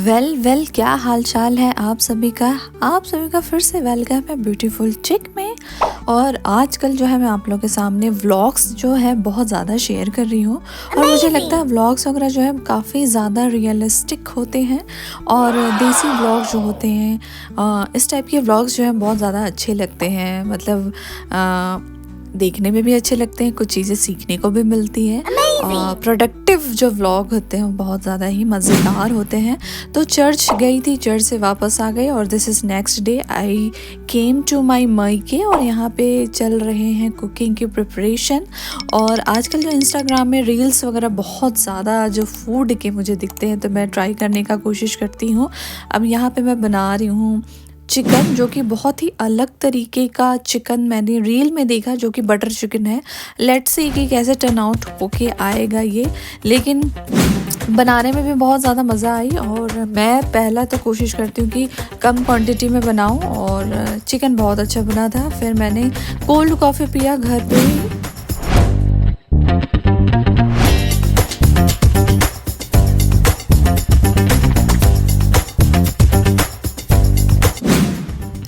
Well क्या हाल चाल है आप सभी का फिर से वेलकम है ब्यूटीफुल चिक में। और आजकल जो है मैं आप लोगों के सामने व्लॉग्स जो है बहुत ज़्यादा शेयर कर रही हूँ। और मुझे लगता है व्लॉग्स वगैरह जो है काफ़ी ज़्यादा रियलिस्टिक होते हैं और देसी व्लॉग जो होते हैं इस टाइप के व्लॉग्स जो है बहुत ज़्यादा अच्छे लगते हैं। मतलब देखने में भी अच्छे लगते हैं, कुछ चीज़ें सीखने को भी मिलती है और प्रोडक्टिव जो व्लॉग होते हैं वो बहुत ज़्यादा ही मज़ेदार होते हैं। तो चर्च गई थी, चर्च से वापस आ गई और this is next day I came to my मायके और यहाँ पे चल रहे हैं कुकिंग की प्रिपरेशन। और आजकल जो इंस्टाग्राम में रील्स वगैरह बहुत ज़्यादा जो फूड के मुझे दिखते हैं तो मैं ट्राई करने का कोशिश करती हूँ। अब यहाँ पे मैं बना रही हूँ चिकन, जो कि बहुत ही अलग तरीके का चिकन मैंने रील में देखा, जो कि बटर चिकन है। लेट्स सी कि कैसे टर्न आउट होके आएगा ये, लेकिन बनाने में भी बहुत ज़्यादा मज़ा आई। और मैं पहला तो कोशिश करती हूँ कि कम क्वांटिटी में बनाऊँ और चिकन बहुत अच्छा बना था। फिर मैंने कोल्ड कॉफ़ी पिया घर पे ही।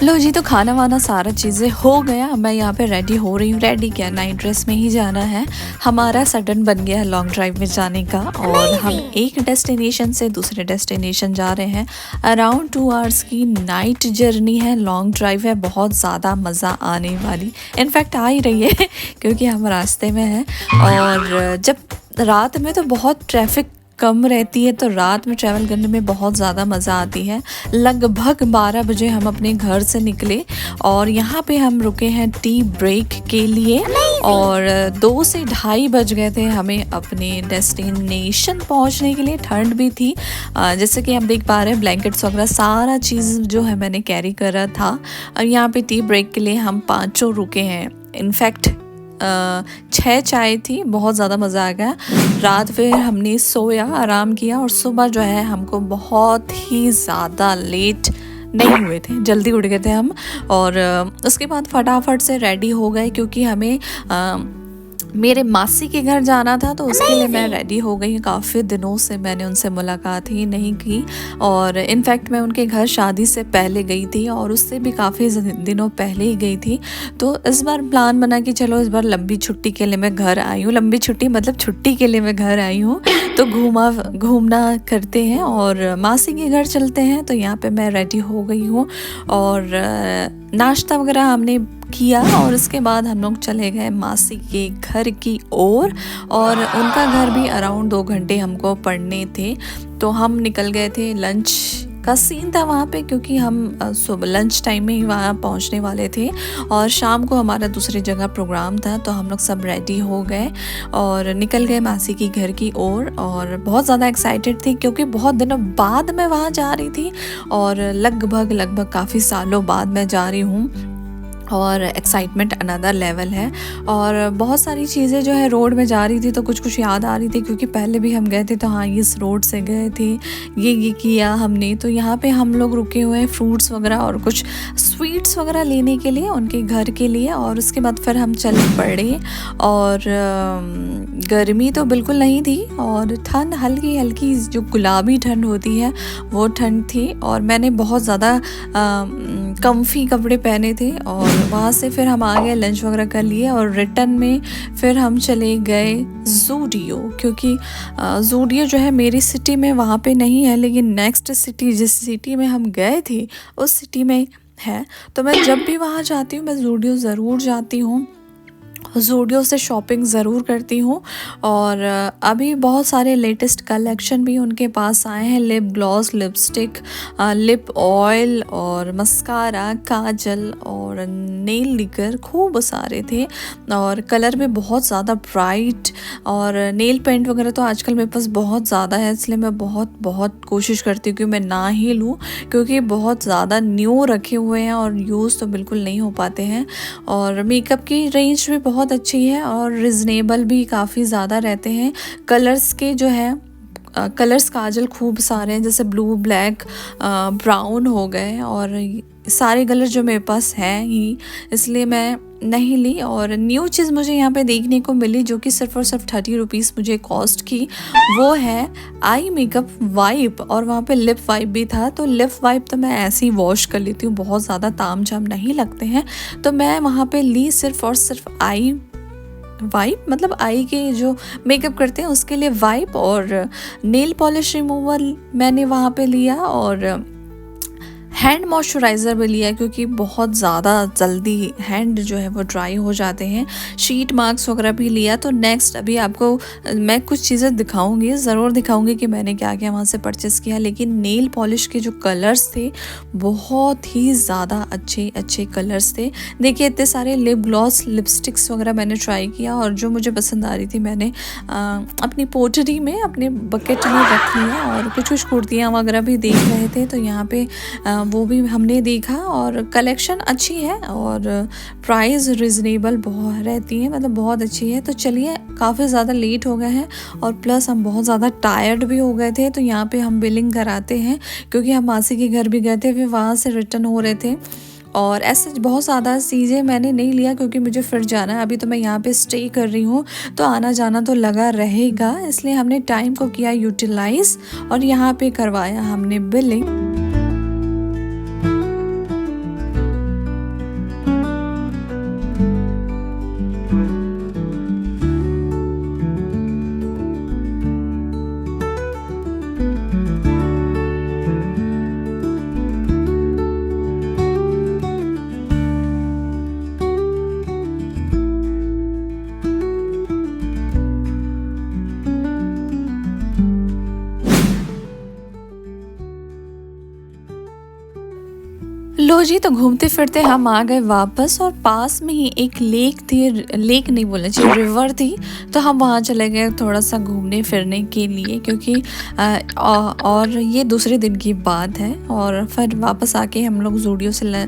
लो जी, तो खाना वाना सारा चीज़ें हो गया। मैं यहाँ पे रेडी हो रही हूँ। रेडी क्या, नाइट ड्रेस में ही जाना है। हमारा सडन बन गया है लॉन्ग ड्राइव में जाने का और हम एक डेस्टिनेशन से दूसरे डेस्टिनेशन जा रहे हैं। अराउंड 2 आवर्स की नाइट जर्नी है, लॉन्ग ड्राइव है, बहुत ज़्यादा मज़ा आने वाली इनफैक्ट आ ही रही है क्योंकि हम रास्ते में हैं। और जब रात में तो बहुत ट्रैफिक कम रहती है तो रात में ट्रैवल करने में बहुत ज़्यादा मज़ा आती है। लगभग 12 बजे हम अपने घर से निकले और यहाँ पे हम रुके हैं टी ब्रेक के लिए और 2 से ढाई बज गए थे हमें अपने डेस्टिनेशन पहुँचने के लिए। ठंड भी थी, जैसे कि आप देख पा रहे हैं ब्लैंकेट्स वगैरह सारा चीज़ जो है मैंने कैरी करा था। और यहाँ पे टी ब्रेक के लिए हम 5 रुके हैं। इनफैक्ट 6 चाय थी, बहुत ज़्यादा मज़ा आ गया। रात फिर हमने सोया, आराम किया और सुबह जो है हमको बहुत ही ज़्यादा लेट नहीं हुए थे, जल्दी उठ गए थे हम। और उसके बाद फटाफट से रेडी हो गए क्योंकि हमें मेरे मासी के घर जाना था, तो उसके लिए मैं रेडी हो गई। काफ़ी दिनों से मैंने उनसे मुलाकात ही नहीं की और इनफैक्ट मैं उनके घर शादी से पहले गई थी और उससे भी काफ़ी दिनों पहले ही गई थी। तो इस बार प्लान बना कि चलो इस बार लंबी छुट्टी के लिए मैं घर आई हूँ। लंबी छुट्टी मतलब छुट्टी के लिए मैं घर आई हूँ, तो घूमना करते हैं और मासी के घर चलते हैं। तो यहाँ पे मैं रेडी हो गई हूँ और नाश्ता वगैरह हमने किया और उसके बाद हम लोग चले गए मासी के घर की ओर। और उनका घर भी अराउंड 2 घंटे हमको पड़ने थे, तो हम निकल गए थे। लंच का सीन था वहाँ पे क्योंकि हम सुबह लंच टाइम में ही वहाँ पहुँचने वाले थे और शाम को हमारा दूसरी जगह प्रोग्राम था। तो हम लोग सब रेडी हो गए और निकल गए मासी की घर की ओर। और बहुत ज़्यादा एक्साइटेड थी क्योंकि बहुत दिनों बाद मैं वहाँ जा रही थी और लगभग काफ़ी सालों बाद मैं जा रही हूँ और एक्साइटमेंट अनदर लेवल है। और बहुत सारी चीज़ें जो है रोड में जा रही थी तो कुछ याद आ रही थी क्योंकि पहले भी हम गए थे, तो हाँ इस रोड से गए थे, ये किया हमने। तो यहाँ पे हम लोग रुके हुए हैं फ्रूट्स वगैरह और कुछ स्वीट्स वगैरह लेने के लिए उनके घर के लिए। और उसके बाद फिर हम चल पड़े और गर्मी तो बिल्कुल नहीं थी और ठंड हल्की जो गुलाबी ठंड होती है वो ठंड थी। और मैंने बहुत ज़्यादा कम्फी कपड़े पहने थे और वहाँ से फिर हम आ गए, लंच वगैरह कर लिए और रिटर्न में फिर हम चले गए ज़ूडियो, क्योंकि ज़ूडियो जो है मेरी सिटी में वहाँ पे नहीं है, लेकिन नेक्स्ट सिटी जिस सिटी में हम गए थे उस सिटी में है। तो मैं जब भी वहाँ जाती हूँ मैं ज़ूडियो ज़रूर जाती हूँ, ज़ूडियो से शॉपिंग ज़रूर करती हूँ। और अभी बहुत सारे लेटेस्ट कलेक्शन भी उनके पास आए हैं, lip gloss, lipstick, lip oil और मस्कारा, काजल और नेल लिकर, खूब सारे थे और कलर भी बहुत ज़्यादा ब्राइट। और नेल पेंट वगैरह तो आजकल मेरे पास बहुत ज़्यादा है, इसलिए मैं बहुत कोशिश करती हूँ कि मैं ना ही लूँ क्योंकि बहुत ज़्यादा न्यू रखे हुए हैं और यूज़ तो बिल्कुल नहीं हो पाते हैं। और मेकअप की रेंज भी बहुत अच्छी है और रिजनेबल भी काफ़ी ज़्यादा रहते हैं। कलर्स के जो है कलर्स काजल खूब सारे हैं, जैसे ब्लू, ब्लैक, ब्राउन हो गए, और सारे कलर जो मेरे पास हैं ही, इसलिए मैं नहीं ली। और न्यू चीज़ मुझे यहाँ पे देखने को मिली जो कि सिर्फ और सिर्फ 30 रुपीज़ मुझे कॉस्ट की, वो है आई मेकअप वाइप, और वहाँ पे लिप वाइप भी था। तो लिप वाइप तो मैं ऐसे ही वॉश कर लेती हूँ, बहुत ज़्यादा ताम झाम नहीं लगते हैं, तो मैं वहाँ पे ली सिर्फ और सिर्फ आई वाइप, मतलब आई के जो मेकअप करते हैं उसके लिए वाइप, और नेल पॉलिश रिमूवर मैंने वहाँ पे लिया, और हैंड मॉइस्चराइज़र भी लिया क्योंकि बहुत ज़्यादा जल्दी हैंड जो है वो ड्राई हो जाते हैं। शीट मास्क वगैरह भी लिया। तो नेक्स्ट अभी आपको मैं कुछ चीज़ें दिखाऊंगी, ज़रूर दिखाऊंगी कि मैंने क्या क्या वहाँ से परचेज़ किया। लेकिन नेल पॉलिश के जो कलर्स थे बहुत ही ज़्यादा अच्छे अच्छे कलर्स थे। देखिए इतने सारे लिप ग्लॉस, लिपस्टिक्स वगैरह मैंने ट्राई किया, और जो मुझे पसंद आ रही थी मैंने अपनी पोटरी में, अपने बकेट में रख लिया। और कुछ कुछ कुर्तियाँ वगैरह भी देख रहे थे, तो यहाँ पे वो भी हमने देखा, और कलेक्शन अच्छी है और प्राइस रिजनेबल बहुत रहती है, मतलब बहुत अच्छी है। तो चलिए, काफ़ी ज़्यादा लेट हो गए हैं और प्लस हम बहुत ज़्यादा टायर्ड भी हो गए थे, तो यहाँ पे हम बिलिंग कराते हैं क्योंकि हम मासी के घर भी गए थे, फिर वहाँ से रिटर्न हो रहे थे। और ऐसे बहुत ज़्यादा चीज़ें मैंने नहीं लिया क्योंकि मुझे फिर जाना है। अभी तो मैं यहाँ पे स्टे कर रही हूँ, तो आना जाना तो लगा रहेगा, इसलिए हमने टाइम को किया यूटिलाइज़ और यहाँ पे करवाया हमने बिलिंग। लो जी, तो घूमते फिरते हम आ गए वापस, और पास में ही एक लेक थी, लेक नहीं बोलना चाहिए, रिवर थी। तो हम वहाँ चले गए थोड़ा सा घूमने फिरने के लिए, क्योंकि और ये दूसरे दिन की बात है। और फिर वापस आके हम लोग ज़ूडियो से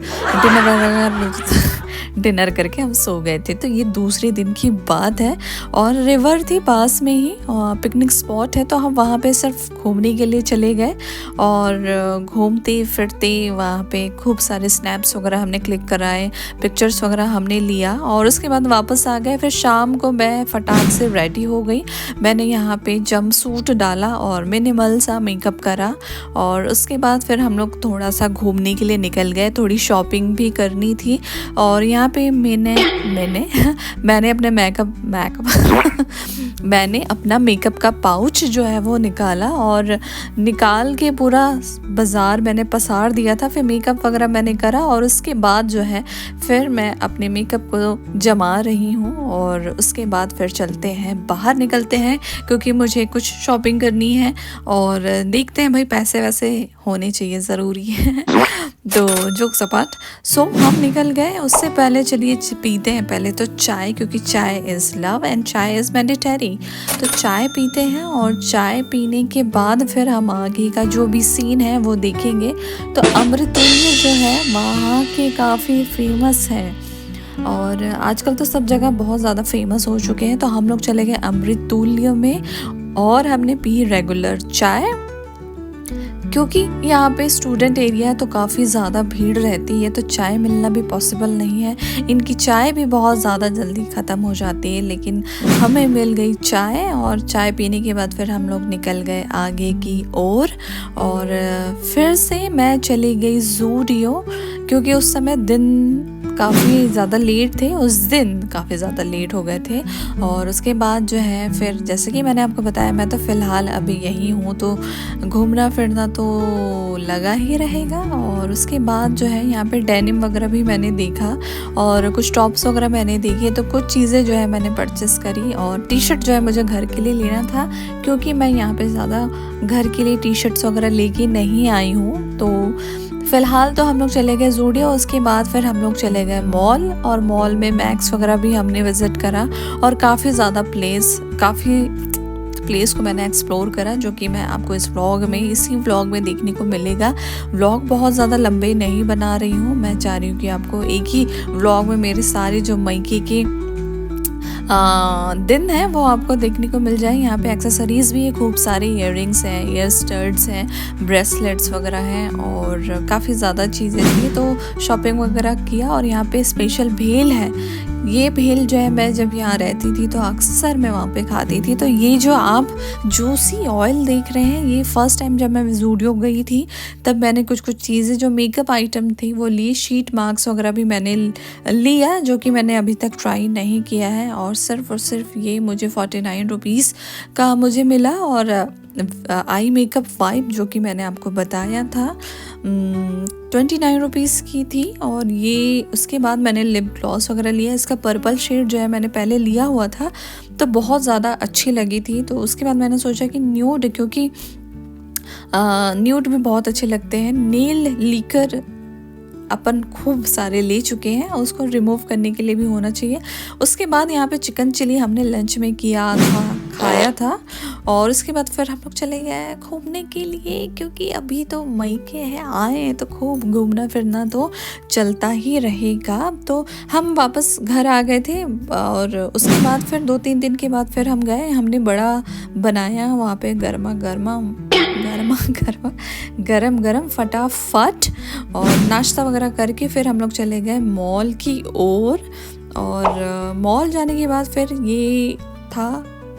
डिनर करके हम सो गए थे। तो ये दूसरे दिन की बात है, और रिवर थी पास में ही, पिकनिक स्पॉट है, तो हम वहाँ पे सिर्फ घूमने के लिए चले गए। और घूमते फिरते वहाँ पे खूब सारे स्नैप्स वगैरह हमने क्लिक कराए, पिक्चर्स वगैरह हमने लिया, और उसके बाद वापस आ गए। फिर शाम को मैं फटाक से रेडी हो गई। मैंने यहाँ पे जंप सूट डाला और मिनिमल सा मेकअप करा, और उसके बाद फिर हम लोग थोड़ा सा घूमने के लिए निकल गए। थोड़ी शॉपिंग भी करनी थी, और यहाँ पे मैंने अपने मैंने अपना मेकअप का पाउच जो है वो निकाला, और निकाल के पूरा बाज़ार मैंने पसार दिया था। फिर मेकअप वगैरह मैंने करा, और उसके बाद जो है फिर मैं अपने मेकअप को जमा रही हूँ, और उसके बाद फिर चलते हैं, बाहर निकलते हैं, क्योंकि मुझे कुछ शॉपिंग करनी है। और देखते हैं भाई, पैसे वैसे होने चाहिए, ज़रूरी है। तो जोक सपाट, सो हम निकल गए। उससे पहले चलिए पीते हैं पहले तो चाय, क्योंकि चाय इज़ लव एंड चाय इज़ मैंडेटरी। तो चाय पीते हैं, और चाय पीने के बाद फिर हम आगे का जो भी सीन है वो देखेंगे। तो अमृततुल्य जो है वहाँ के काफ़ी फेमस है, और आजकल तो सब जगह बहुत ज़्यादा फेमस हो चुके हैं। तो हम लोग चले गए अमृततुल्य में, और हमने पी रेगुलर चाय, क्योंकि यहाँ पे स्टूडेंट एरिया है तो काफ़ी ज़्यादा भीड़ रहती है, तो चाय मिलना भी पॉसिबल नहीं है। इनकी चाय भी बहुत ज़्यादा जल्दी ख़त्म हो जाती है, लेकिन हमें मिल गई चाय। और चाय पीने के बाद फिर हम लोग निकल गए आगे की ओर, और फिर से मैं चली गई ज़ूडियो, क्योंकि उस समय दिन काफ़ी ज़्यादा लेट थे, उस दिन काफ़ी ज़्यादा लेट हो गए थे। और उसके बाद जो है फिर, जैसे कि मैंने आपको बताया, मैं तो फ़िलहाल अभी यहीं हूँ, तो घूमना फिरना तो लगा ही रहेगा। और उसके बाद जो है यहाँ पे डेनिम वगैरह भी मैंने देखा, और कुछ टॉप्स वगैरह मैंने देखे, तो कुछ चीज़ें जो है मैंने परचेस करी। और टी शर्ट जो है मुझे घर के लिए लेना था, क्योंकि मैं यहाँ पे ज़्यादा घर के लिए टी शर्ट्स वगैरह लेके नहीं आई हूँ। तो फ़िलहाल तो हम लोग चले गए ज़ूडियो, उसके बाद फिर हम लोग चले गए मॉल, और मॉल में मैक्स वगैरह भी हमने विज़िट करा, और काफ़ी ज़्यादा प्लेस को मैंने एक्सप्लोर करा, जो कि मैं आपको इसी व्लॉग में देखने को मिलेगा। व्लॉग बहुत ज़्यादा लंबे नहीं बना रही हूँ, मैं चाह रही हूँ कि आपको एक ही व्लॉग में मेरे सारे जो मायके के दिन है वो आपको देखने को मिल जाए। यहाँ पे एक्सेसरीज़ भी है, खूब सारी इयररिंग्स हैं, ईयर स्टड्स हैं, ब्रेसलेट्स वगैरह हैं और काफ़ी ज़्यादा चीज़ें थी, तो शॉपिंग वगैरह किया। और यहाँ पे स्पेशल भेल है, ये भेल जो है मैं जब यहाँ रहती थी तो अक्सर मैं वहाँ पे खाती थी। तो ये जो आप जूसी ऑयल देख रहे हैं, ये फ़र्स्ट टाइम जब मैं ज़ूडियो गई थी तब मैंने कुछ चीज़ें जो मेकअप आइटम थी वो ली। शीट मास्क वगैरह भी मैंने लिया, जो कि मैंने अभी तक ट्राई नहीं किया है। और सिर्फ ये मुझे 49 रुपीज़ का मुझे मिला। और आई मेकअप वाइप जो कि मैंने आपको बताया था 29 रुपीज़ की थी। और ये उसके बाद मैंने लिप ग्लॉस वगैरह लिया। इसका पर्पल शेड जो है मैंने पहले लिया हुआ था तो बहुत ज़्यादा अच्छी लगी थी। तो उसके बाद मैंने सोचा कि न्यूड, क्योंकि न्यूड भी बहुत अच्छे लगते हैं। नेल लीकर अपन खूब सारे ले चुके हैं और उसको रिमूव करने के लिए भी होना चाहिए। उसके बाद यहाँ पे चिकन चिली हमने लंच में किया था, खाया था। और उसके बाद फिर हम लोग चले गए घूमने के लिए, क्योंकि अभी तो मई के हैं, आए हैं तो खूब घूमना फिरना तो चलता ही रहेगा। तो हम वापस घर आ गए थे और उसके बाद फिर 2-3 दिन के बाद फिर हम गए, हमने बड़ा बनाया वहाँ पे गरम फटाफट और नाश्ता वगैरह करके फिर हम लोग चले गए मॉल की ओर। और मॉल जाने के बाद फिर ये था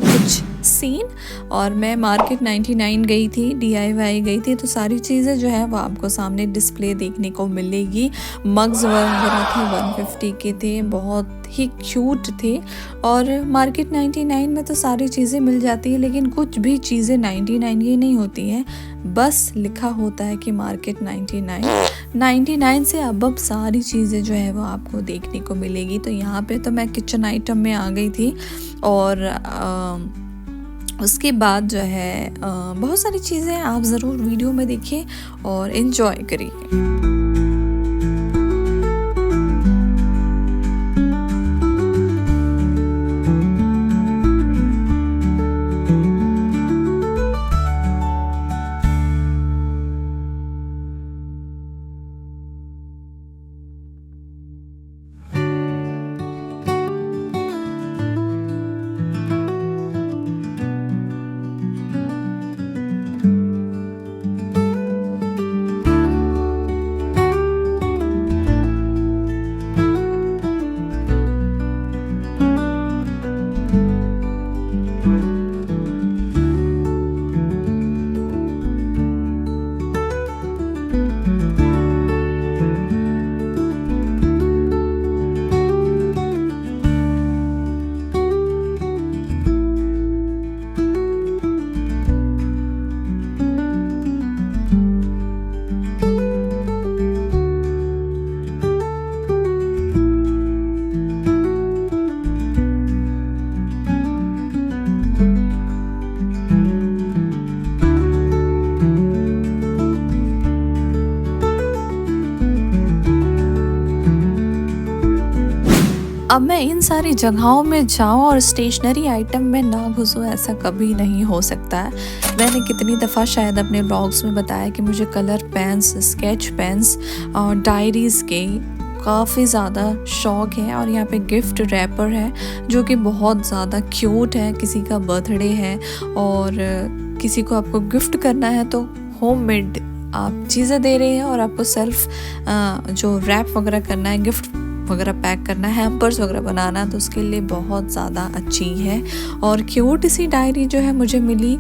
कुछ सीन। और मैं मार्केट 99 गई थी, DIY गई थी, तो सारी चीज़ें जो है वो आपको सामने डिस्प्ले देखने को मिलेगी। मग्स वगैरह थे 150 के थे, बहुत ही क्यूट थे। और मार्केट 99 में तो सारी चीज़ें मिल जाती है, लेकिन कुछ भी चीज़ें 99 की नहीं होती हैं, बस लिखा होता है कि मार्केट 99 से अब सारी चीज़ें जो है वो आपको देखने को मिलेगी। तो यहाँ पे तो मैं किचन आइटम में आ गई थी और उसके बाद जो है बहुत सारी चीज़ें आप ज़रूर वीडियो में देखिए और इन्जॉय करिए। अब मैं इन सारी जगहों में जाऊं और स्टेशनरी आइटम में ना घुसूं, ऐसा कभी नहीं हो सकता है। मैंने कितनी दफ़ा शायद अपने ब्लॉग्स में बताया कि मुझे कलर पेन्स, स्केच पेन्स और डायरीज़ के काफ़ी ज़्यादा शौक़ है। और यहाँ पे गिफ्ट रैपर है जो कि बहुत ज़्यादा क्यूट है। किसी का बर्थडे है और किसी को आपको गिफ्ट करना है तो होममेड आप चीज़ें दे रहे हैं और आपको सेल्फ जो रैप वगैरह करना है, गिफ्ट वगैरह पैक करना है, हैम्पर्स वगैरह बनाना, तो उसके लिए बहुत ज़्यादा अच्छी है। और क्यूट सी डायरी जो है मुझे मिली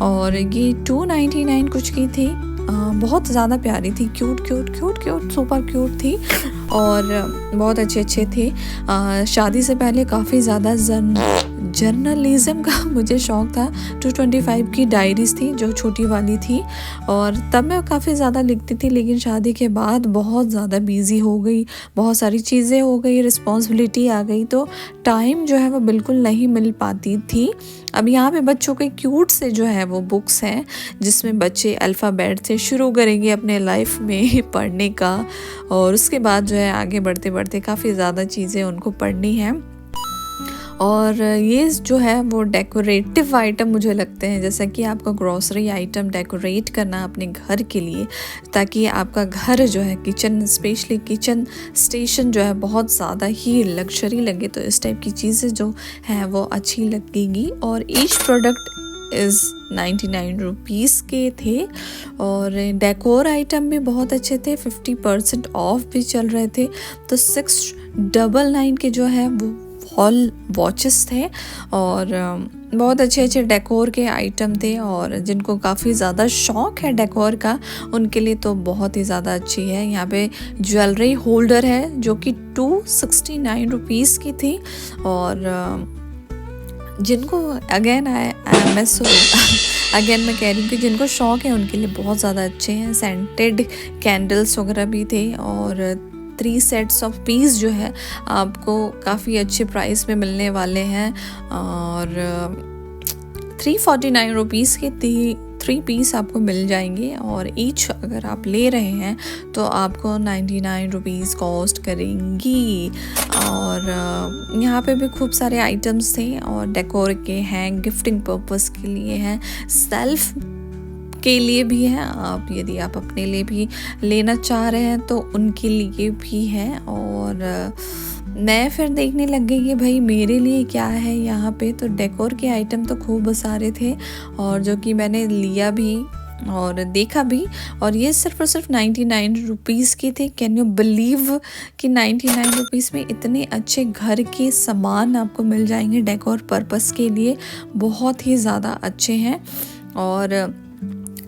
और ये 299 कुछ की थी। बहुत ज़्यादा प्यारी थी, क्यूट सुपर क्यूट थी और बहुत अच्छे थे। शादी से पहले काफ़ी ज़्यादा जर्नलिज़म का मुझे शौक़ था। 225 की डायरीज़ थी जो छोटी वाली थी और तब मैं काफ़ी ज़्यादा लिखती थी, लेकिन शादी के बाद बहुत ज़्यादा बिज़ी हो गई, बहुत सारी चीज़ें हो गई, रिस्पॉन्सिबिलिटी आ गई, तो टाइम जो है वो बिल्कुल नहीं मिल पाती थी। अब यहाँ पे बच्चों के क्यूट से जो है वो बुक्स हैं जिसमें बच्चे अल्फ़ाबेट से शुरू करेंगे अपने लाइफ में पढ़ने का और उसके बाद जो है आगे बढ़ते बढ़ते काफ़ी ज़्यादा चीज़ें उनको पढ़नी है। और ये जो है वो डेकोरेटिव आइटम मुझे लगते हैं, जैसा कि आपका ग्रॉसरी आइटम डेकोरेट करना अपने घर के लिए, ताकि आपका घर जो है किचन, स्पेशली किचन स्टेशन जो है बहुत ज़्यादा ही लग्जरी लगे, तो इस टाइप की चीज़ें जो हैं वो अच्छी लगेगी। और ईच प्रोडक्ट इज़ 99 रुपीज़ के थे और डेकोर आइटम भी बहुत अच्छे थे, 50% ऑफ भी चल रहे थे। तो 699 के जो है वो वॉल वॉचेस थे और बहुत अच्छे अच्छे डेकोर के आइटम थे, और जिनको काफ़ी ज़्यादा शौक़ है डेकोर का उनके लिए तो बहुत ही ज़्यादा अच्छी है। यहाँ पे ज्वेलरी होल्डर है जो कि 269 रुपीज़ की थी, और जिनको अगेन अगेन मैं कह रही हूँ कि जिनको शौक़ है उनके लिए बहुत ज़्यादा अच्छे हैं। सेंटेड कैंडल्स वगैरह भी थे, और 3 सेट्स ऑफ पीस जो है आपको काफ़ी अच्छे प्राइस में मिलने वाले हैं, और 349 रुपीज़ के 3 पीस आपको मिल जाएंगे, और ईच अगर आप ले रहे हैं तो आपको 99 रुपीज़ कॉस्ट करेंगी। और यहाँ पे भी खूब सारे आइटम्स थे, और डेकोर के हैं, गिफ्टिंग पर्पस के लिए हैं, सेल्फ के लिए भी हैं, आप यदि आप अपने लिए भी लेना चाह रहे हैं तो उनके लिए भी हैं। और मैं फिर देखने लग गई कि भाई मेरे लिए क्या है यहाँ पे, तो डेकोर के आइटम तो खूब सारे थे, और जो कि मैंने लिया भी और देखा भी, और ये सिर्फ और सिर्फ 99 रुपीज़ की थे। कैन यू बिलीव कि 99 रुपीज़ में इतने अच्छे घर के सामान आपको मिल जाएंगे डेकोर पर्पस के लिए, बहुत ही ज़्यादा अच्छे हैं। और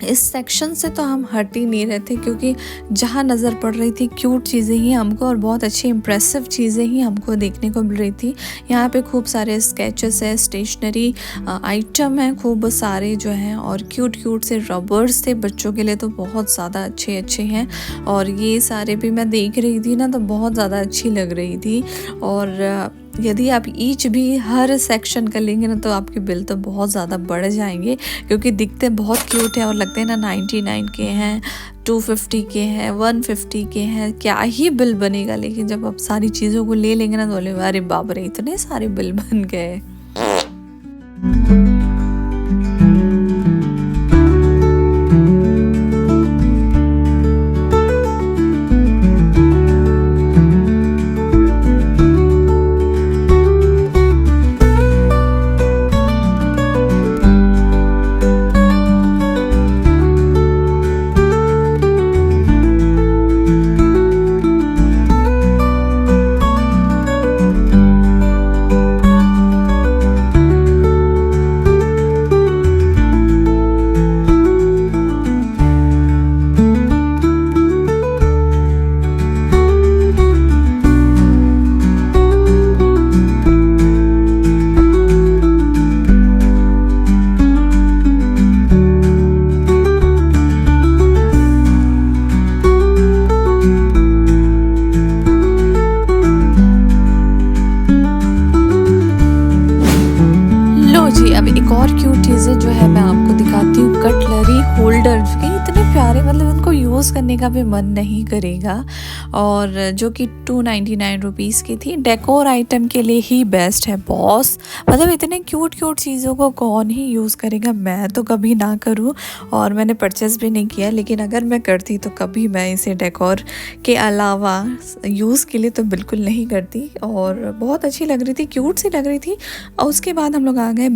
इस सेक्शन से तो हम हट ही नहीं रहे थे, क्योंकि जहाँ नज़र पड़ रही थी क्यूट चीज़ें ही हमको, और बहुत अच्छी इम्प्रेसिव चीज़ें ही हमको देखने को मिल रही थी। यहाँ पे खूब सारे स्केचेस है, स्टेशनरी आइटम हैं खूब सारे जो हैं, और क्यूट क्यूट से रबर्स थे बच्चों के लिए, तो बहुत ज़्यादा अच्छे अच्छे हैं। और ये सारे भी मैं देख रही थी ना, तो बहुत ज़्यादा अच्छी लग रही थी। और यदि आप ईच भी हर सेक्शन का लेंगे ना, तो आपके बिल तो बहुत ज़्यादा बढ़ जाएंगे, क्योंकि दिखते बहुत क्यूट है और लगते हैं ना 99 के हैं, 250 के हैं, 150 के हैं, क्या ही बिल बनेगा। लेकिन जब आप सारी चीज़ों को ले लेंगे ना, तो बोले अरे बाप रे इतने सारे बिल बन गए। एक और क्यूट चीज़ें जो है मैं आपको दिखाती हूँ, कटलरी होल्डर के इतने प्यारे, मतलब उनको यूज़ करने का भी मन नहीं करेगा, और जो कि 299 रुपीज़ की थी। डेकोर आइटम के लिए ही बेस्ट है बॉस, मतलब इतने क्यूट क्यूट चीज़ों को कौन ही यूज़ करेगा। मैं तो कभी ना करूँ, और मैंने परचेस भी नहीं किया, लेकिन अगर मैं करती तो कभी मैं इसे डेकोर के अलावा यूज़ के लिए तो बिल्कुल नहीं करती। और बहुत अच्छी लग रही थी, क्यूट सी लग रही थी। और उसके बाद हम लोग आ गए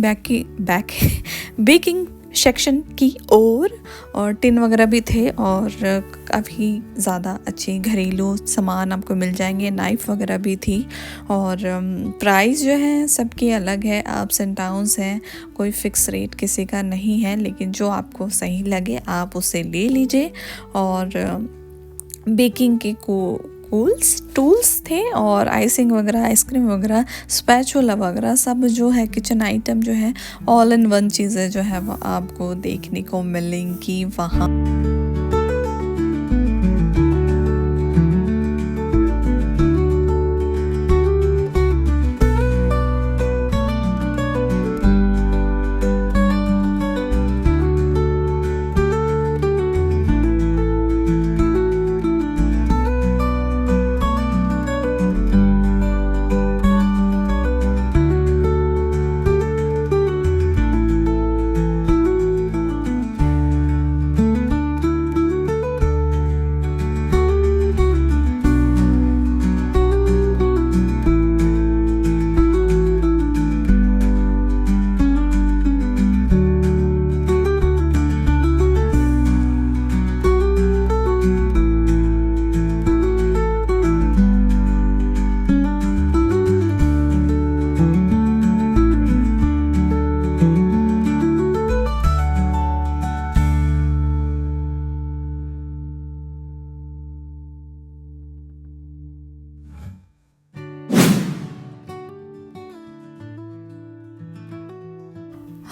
बेकिंग सेक्शन की और टिन वगैरह भी थे, और काफ़ी ज़्यादा अच्छे घरेलू सामान आपको मिल जाएंगे, नाइफ़ वगैरह भी थी। और प्राइस जो है सबकी अलग है, अप्स एंड डाउन्स हैं, कोई फ़िक्स रेट किसी का नहीं है, लेकिन जो आपको सही लगे आप उसे ले लीजिए। और बेकिंग के टूल्स थे, और आइसिंग वगैरह, आइसक्रीम वगैरह, स्पैचुला वगैरह सब जो है किचन आइटम जो है ऑल इन वन चीज़ें जो है वो आपको देखने को मिलेंगी वहाँ।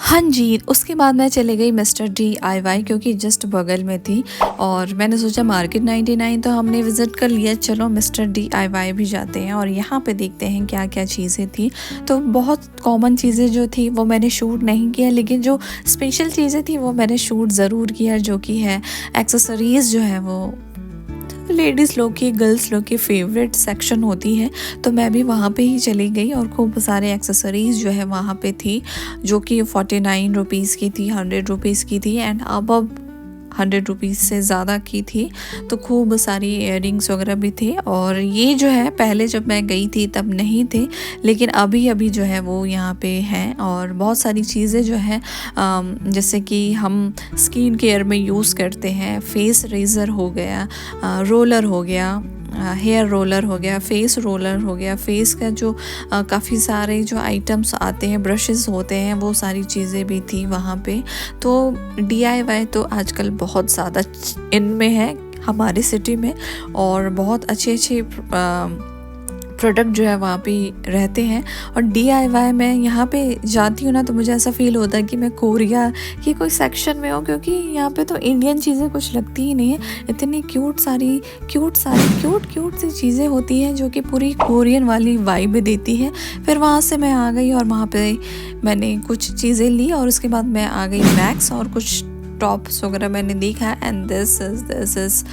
हाँ जी, उसके बाद मैं चली गई मिस्टर DIY क्योंकि जस्ट बगल में थी और मैंने सोचा मार्केट 99 तो हमने विज़िट कर लिया, चलो मिस्टर DIY भी जाते हैं और यहाँ पे देखते हैं क्या-क्या चीज़ें थी। तो बहुत कॉमन चीज़ें जो थी वो मैंने शूट नहीं किया, लेकिन जो स्पेशल चीज़ें थी वो मैंने शूट ज़रूर किया, जो कि है एक्सेसरीज़ जो है वो लेडीज़ लोग की, गर्ल्स लोग की फेवरेट सेक्शन होती है। तो मैं भी वहाँ पे ही चली गई और खूब सारे एक्सेसरीज़ जो है वहाँ पे थी, जो कि 49 रुपीज़ की थी, 100 रुपीज़ की थी एंड अब 100 रुपीज़ से ज़्यादा की थी। तो खूब सारी इयररिंग्स वगैरह भी थे और ये जो है पहले जब मैं गई थी तब नहीं थे, लेकिन अभी अभी जो है वो यहाँ पे हैं और बहुत सारी चीज़ें जो है जैसे कि हम स्किन केयर में यूज़ करते हैं, फेस रेज़र हो गया, रोलर हो गया, हेयर रोलर हो गया, फेस रोलर हो गया, फेस का जो काफ़ी सारे जो आइटम्स आते हैं, ब्रशेस होते हैं, वो सारी चीज़ें भी थी वहाँ पे। तो DIY तो आजकल बहुत ज़्यादा इनमें है हमारे सिटी में और बहुत अच्छे प्रोडक्ट जो है वहाँ पे रहते हैं। और DIY मैं यहाँ पे जाती हूँ ना तो मुझे ऐसा फ़ील होता है कि मैं कोरिया की कोई सेक्शन में हूँ, क्योंकि यहाँ पे तो इंडियन चीज़ें कुछ लगती ही नहीं है। इतनी क्यूट सी चीज़ें होती हैं जो कि पूरी कोरियन वाली वाइब देती है। फिर वहाँ से मैं आ गई और वहाँ पे मैंने कुछ चीज़ें ली और उसके बाद मैं आ गई मैक्स और कुछ टॉप्स वगैरह मैंने देखा and this is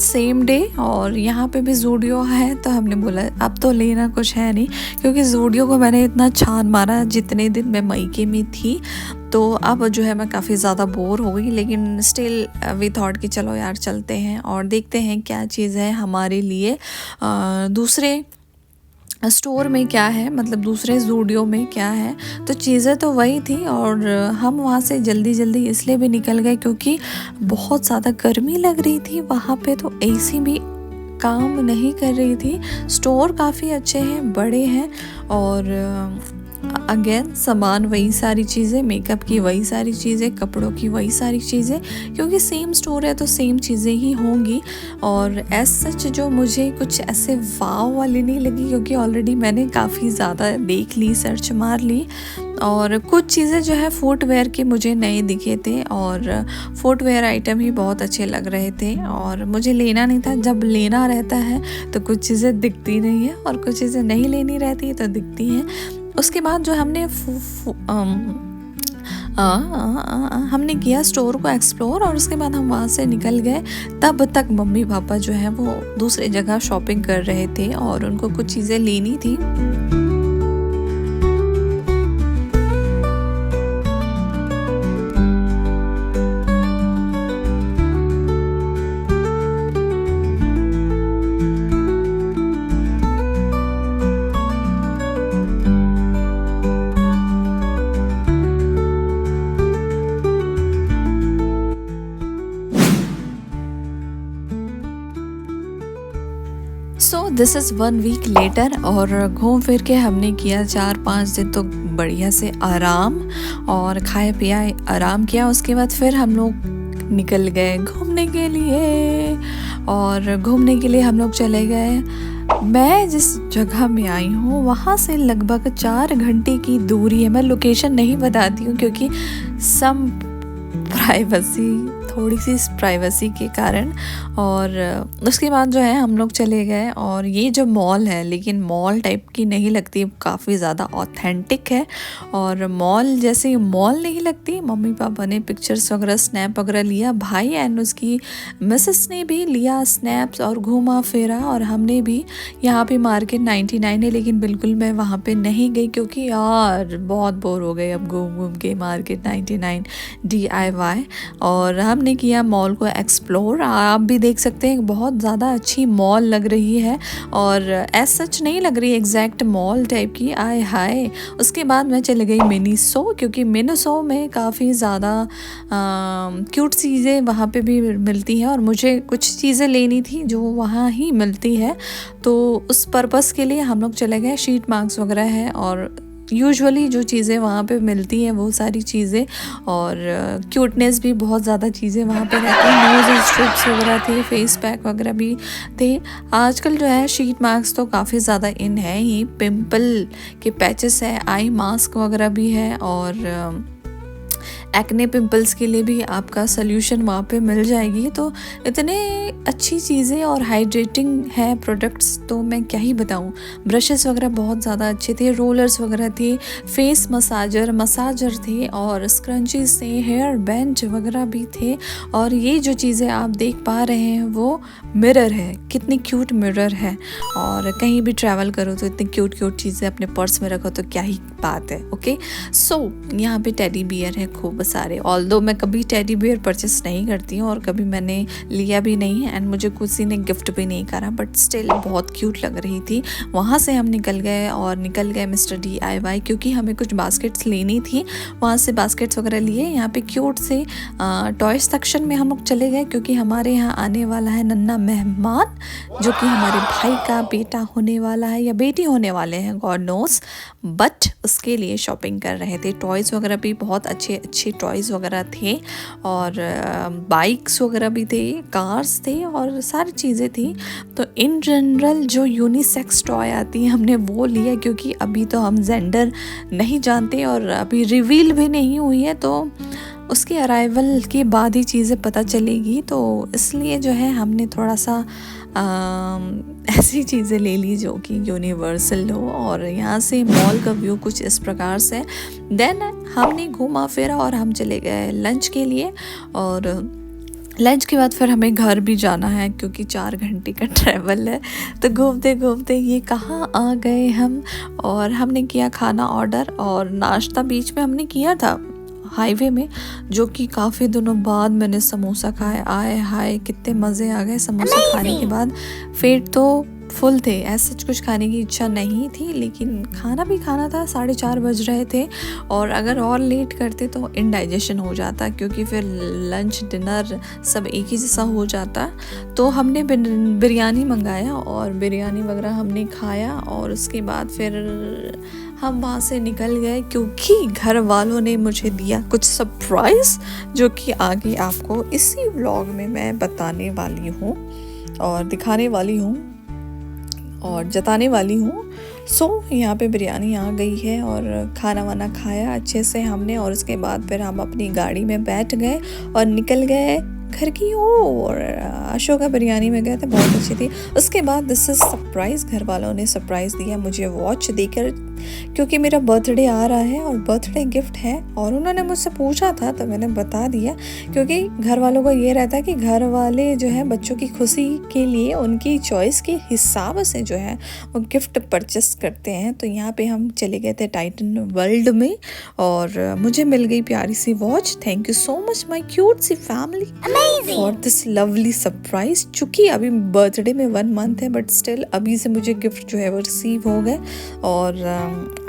same day. और यहाँ पे भी ज़ूडियो है तो हमने बोला अब तो लेना कुछ है नहीं, क्योंकि ज़ूडियो को मैंने इतना छान मारा जितने दिन मैं मईके में थी। तो अब जो है मैं काफ़ी ज़्यादा बोर हो गई, लेकिन स्टिल वी थॉट कि चलो यार चलते हैं और देखते हैं क्या चीज़ है हमारे लिए दूसरे स्टोर में क्या है, मतलब दूसरे ज़ूडियो में क्या है। तो चीज़ें तो वही थी और हम वहाँ से जल्दी इसलिए भी निकल गए क्योंकि बहुत ज़्यादा गर्मी लग रही थी वहाँ पे, तो AC भी काम नहीं कर रही थी। स्टोर काफ़ी अच्छे हैं, बड़े हैं और अगेन सामान वही सारी चीज़ें, मेकअप की वही सारी चीज़ें, कपड़ों की वही सारी चीज़ें, क्योंकि सेम स्टोर है तो सेम चीज़ें ही होंगी। और एज सच जो मुझे कुछ ऐसे वाव वाली नहीं लगी, क्योंकि ऑलरेडी मैंने काफ़ी ज़्यादा देख ली, सर्च मार ली। और कुछ चीज़ें जो है फुटवेयर के मुझे नए दिखे थे और फुटवेयर आइटम ही बहुत अच्छे लग रहे थे और मुझे लेना नहीं था। जब लेना रहता है तो कुछ चीज़ें दिखती नहीं है और कुछ चीज़ें नहीं लेनी रहती है तो दिखती हैं। उसके बाद जो हमने किया स्टोर को एक्सप्लोर और उसके बाद हम वहाँ से निकल गए। तब तक मम्मी पापा जो है वो दूसरे जगह शॉपिंग कर रहे थे और उनको कुछ चीज़ें लेनी थी। So this is 1 week later और घूम फिर के हमने किया 4-5 दिन तो बढ़िया से आराम और खाया पिया आराम किया। उसके बाद फिर हम लोग निकल गए घूमने के लिए और घूमने के लिए हम लोग चले गए। मैं जिस जगह में आई हूँ वहाँ से लगभग 4 घंटे की दूरी है। मैं लोकेशन नहीं बताती हूँ क्योंकि सम थोड़ी सी प्राइवेसी के कारण। और उसके बाद जो है हम लोग चले गए और ये जो मॉल है, लेकिन मॉल टाइप की नहीं लगती, काफ़ी ज़्यादा ऑथेंटिक है और मॉल जैसे मॉल नहीं लगती। मम्मी पापा ने पिक्चर्स वगैरह स्नैप वगैरह लिया, भाई एंड उसकी मिसेस ने भी लिया स्नैप्स और घूमा फिरा। और हमने भी यहाँ पे मार्केट 99 है, लेकिन बिल्कुल मैं वहाँ पे नहीं गई क्योंकि यार बहुत बोर हो गए अब घूम के मार्केट 99 DIY। और हमने किया मॉल को एक्सप्लोर। आप भी देख सकते हैं बहुत ज़्यादा अच्छी मॉल लग रही है और एज सच नहीं लग रही एग्जैक्ट मॉल टाइप की, आय हाय। उसके बाद मैं चली गई मिनीसो, क्योंकि मिनीसो में काफ़ी ज़्यादा क्यूट चीज़ें वहाँ पे भी मिलती हैं और मुझे कुछ चीज़ें लेनी थी जो वहाँ ही मिलती है। तो उस पर्पस के लिए हम लोग चले गए। शीट मार्क्स वगैरह है और यूजुअली जो चीज़ें वहाँ पे मिलती हैं वो सारी चीज़ें, और क्यूटनेस भी बहुत ज़्यादा चीज़ें वहाँ पे रहती हैं। नोज स्ट्रिप्स वगैरह थे, फेस पैक वगैरह भी थे। आजकल जो है शीट मास्क तो काफ़ी ज़्यादा इन है ही, पिंपल के पैचेस है, आई मास्क वगैरह भी है, और एक्ने पिंपल्स के लिए भी आपका सल्यूशन वहाँ पे मिल जाएगी। तो इतने अच्छी चीज़ें और हाइड्रेटिंग है प्रोडक्ट्स, तो मैं क्या ही बताऊँ। ब्रशेस वगैरह बहुत ज़्यादा अच्छे थे, रोलर्स वगैरह थे, फेस मसाजर थे, और स्क्रंचीज थे, हेयर बैंड वगैरह भी थे। और ये जो चीज़ें आप देख पा रहे हैं वो मिरर है, कितनी क्यूट मिरर है। और कहीं भी ट्रैवल करो तो इतनी क्यूट चीज़ें अपने पर्स में रखो तो क्या ही बात है। ओके, सो यहाँ पे टेडी बियर है खूब सारे। ऑल्दो मैं कभी टेडी बियर परचेस नहीं करती हूँ और कभी मैंने लिया भी नहीं है, एंड मुझे किसी ने गिफ्ट भी नहीं करा, बट स्टिल बहुत क्यूट लग रही थी। वहाँ से हम निकल गए मिस्टर DIY, क्योंकि हमें कुछ बास्केट्स लेनी थी। वहाँ से बास्केट्स वगैरह लिए। यहाँ पे क्यूट से टॉयज सेक्शन में हम लोग चले गए, क्योंकि हमारे यहाँ आने वाला है नन्हा मेहमान, जो कि हमारे भाई का बेटा होने वाला है या बेटी होने वाले हैं, गॉड नोस। बट उसके लिए शॉपिंग कर रहे थे। टॉयज़ वगैरह भी बहुत अच्छे टॉयज़ वगैरह थे, और बाइक्स वगैरह भी थे, कार्स थे, और सारी चीज़ें थी। तो इन जनरल जो यूनिसेक्स टॉय आती हैं हमने वो लिया, क्योंकि अभी तो हम जेंडर नहीं जानते और अभी रिवील भी नहीं हुई है, तो उसके अराइवल के बाद ही चीज़ें पता चलेगी। तो इसलिए जो है हमने थोड़ा सा ऐसी चीज़ें ले ली जो कि यूनिवर्सल हो। और यहाँ से मॉल का व्यू कुछ इस प्रकार से। देन हमने घूमा फिरा और हम चले गए लंच के लिए, और लंच के बाद फिर हमें घर भी जाना है, क्योंकि 4 घंटे का ट्रैवल है। तो घूमते घूमते ये कहाँ आ गए हम, और हमने किया खाना ऑर्डर, और नाश्ता बीच में हमने किया था हाईवे में, जो कि काफ़ी दिनों बाद मैंने समोसा खाए। आए हाय कितने मज़े आ गए समोसा खाने के बाद। पेट तो फुल थे, ऐसा कुछ खाने की इच्छा नहीं थी, लेकिन खाना भी खाना था। 4:30 बज रहे थे, और अगर और लेट करते तो इंडाइजेशन हो जाता, क्योंकि फिर लंच डिनर सब एक ही जैसा हो जाता। तो हमने बिरयानी मंगाया, और बिरयानी वगैरह हमने खाया, और उसके बाद फिर हम वहाँ से निकल गए, क्योंकि घर वालों ने मुझे दिया कुछ सरप्राइज़, जो कि आगे आपको इसी व्लॉग में मैं बताने वाली हूँ और दिखाने वाली हूँ और जताने वाली हूँ। सो यहाँ पे बिरयानी आ गई है, और खाना वाना खाया अच्छे से हमने, और उसके बाद फिर हम अपनी गाड़ी में बैठ गए और निकल गए घर की ओर। अशोका बिरयानी में गए थे, बहुत अच्छी थी। उसके बाद दिस इज़ सरप्राइज़, घर वालों ने सरप्राइज़ दिया मुझे वॉच देकर, क्योंकि मेरा बर्थडे आ रहा है और बर्थडे गिफ्ट है। और उन्होंने मुझसे पूछा था तो मैंने बता दिया, क्योंकि घर वालों को ये रहता है कि घर वाले जो है बच्चों की खुशी के लिए उनकी चॉइस के हिसाब से जो है वो गिफ्ट परचेस करते हैं। तो यहाँ पे हम चले गए थे टाइटन वर्ल्ड में, और मुझे मिल गई प्यारी सी watch. Thank you so much my cute सी family for this lovely surprise. चूँकि अभी बर्थडे में 1 मंथ है, बट स्टिल अभी से मुझे गिफ्ट जो है वो रिसीव हो गए, और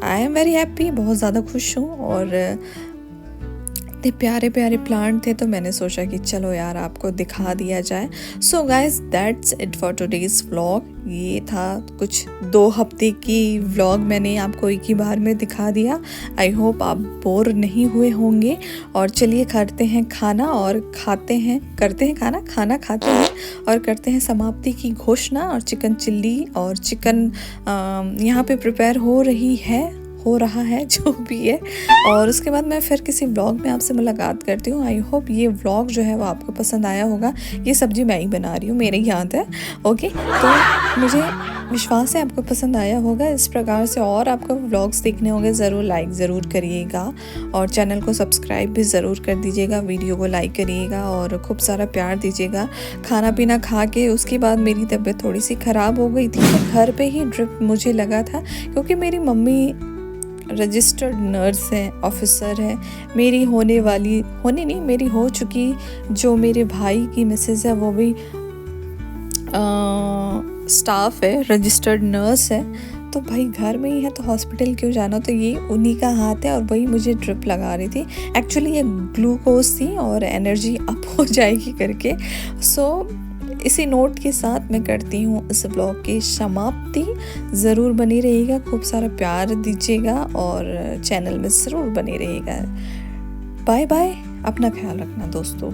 आई एम वेरी हैप्पी, बहुत ज़्यादा खुश हूँ। और इतने प्यारे प्यारे प्लांट थे, तो मैंने सोचा कि चलो यार आपको दिखा दिया जाए। So guys that's it for today's vlog. ये था कुछ 2 हफ्ते की व्लॉग, मैंने आपको एक ही बार में दिखा दिया। आई होप आप बोर नहीं हुए होंगे। और चलिए करते हैं खाना और करते हैं खाना खाते हैं और करते हैं समाप्ति की घोषणा। और चिकन चिल्ली और चिकन यहाँ पे प्रिपेयर हो रहा है जो भी है। और उसके बाद मैं फिर किसी व्लॉग में आपसे मुलाकात करती हूँ। आई होप ये व्लॉग जो है वो आपको पसंद आया होगा। ये सब्जी मैं ही बना रही हूँ, मेरे ही हाथ है। ओके, तो मुझे विश्वास है आपको पसंद आया होगा। इस प्रकार से और आपको व्लॉग्स देखने होंगे, ज़रूर लाइक ज़रूर करिएगा, और चैनल को सब्सक्राइब भी ज़रूर कर दीजिएगा, वीडियो को लाइक करिएगा और खूब सारा प्यार दीजिएगा। खाना पीना खा के उसके बाद मेरी तबीयत थोड़ी सी ख़राब हो गई थी, तो घर पे ही ड्रिप मुझे लगा था, क्योंकि मेरी मम्मी रजिस्टर्ड नर्स है, ऑफिसर है। मेरी मेरी हो चुकी जो मेरे भाई की मिसेस है वो भी स्टाफ है, रजिस्टर्ड नर्स है। तो भाई घर में ही है तो हॉस्पिटल क्यों जाना। तो ये उन्हीं का हाथ है, और वही मुझे ड्रिप लगा रही थी। एक्चुअली ये ग्लूकोज थी और एनर्जी अप हो जाएगी करके। सो इसी नोट के साथ मैं करती हूँ इस ब्लॉग की समाप्ति। ज़रूर बनी रहिएगा, खूब सारा प्यार दीजिएगा और चैनल में ज़रूर बने रहिएगा। बाय बाय, अपना ख्याल रखना दोस्तों।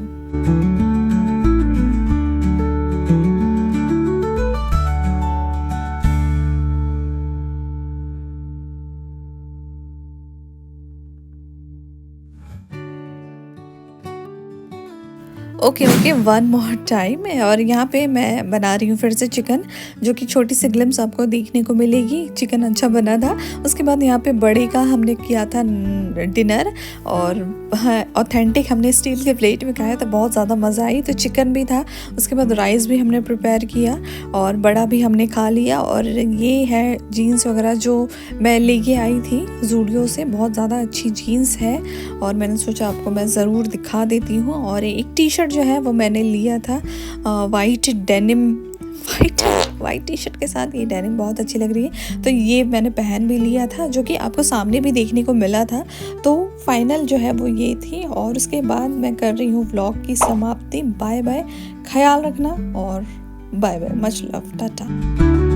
Okay okay, one more time. और यहाँ पे मैं बना रही हूँ फिर से चिकन, जो कि छोटी सी ग्लिम्स आपको देखने को मिलेगी। चिकन अच्छा बना था। उसके बाद यहाँ पे बड़े का हमने किया था डिनर, और ऑथेंटिक हमने स्टील के प्लेट में खाया था, बहुत ज़्यादा मज़ा आई। तो चिकन भी था, उसके बाद राइस भी हमने प्रिपेयर किया और बड़ा भी हमने खा लिया। और ये है जीन्स वगैरह जो मैं लेके आई थी जूडियो से, बहुत ज़्यादा अच्छी जीन्स है और मैंने सोचा आपको मैं ज़रूर दिखा देती हूँ। और एक टी शर्ट जो है वो मैंने लिया था white denim, white T shirt के साथ ये डेनिम बहुत अच्छी लग रही है, तो ये मैंने पहन भी लिया था, जो कि आपको सामने भी देखने को मिला था। तो फाइनल जो है वो ये थी। और उसके बाद मैं कर रही हूँ व्लॉग की समाप्ति। बाय बाय, ख्याल रखना और bye bye, much love, Tata.